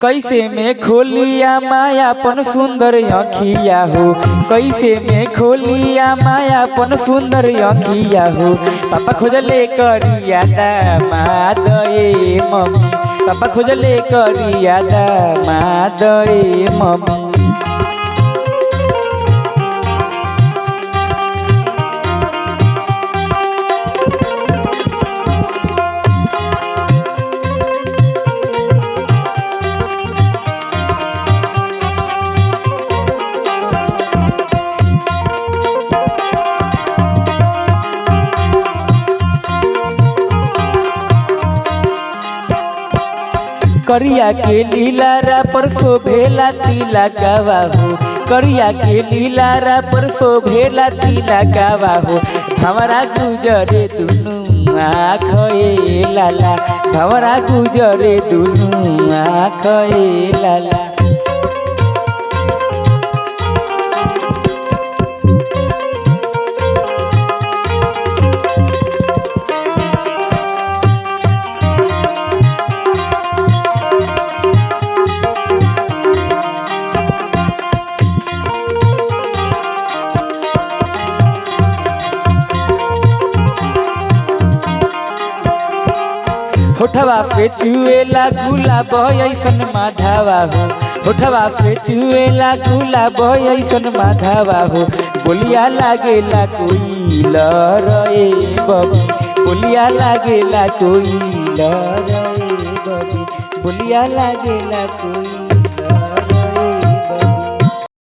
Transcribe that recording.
कैसे में खोलिया मायापन सुंदर अखिया हो। कैसे में खोलिया मायापन सुंदर अखिया हो। पापा खोजले करिया दामाद ए मम्मी। पापा खोजले करिया दामाद ए मम्मी। करिया के लीलारा पर शोभेला तिला गावा हो। करिया के लीलारा पर शोभेला तिला गावा हो। भंवरा गुजरे दुनू आँख ए लाला। भंवरा गुजरे दुनू आँख ए लाला। होठवा पे चुएला गुलाब ऐसन माधवा हो। होठवा पे चुएला गुलाब ऐसन माधवा हो। बोलिया लागेला कोई लरे बबी। बोलिया लागेला कोई लरे बबी। बोलिया लागेला कोई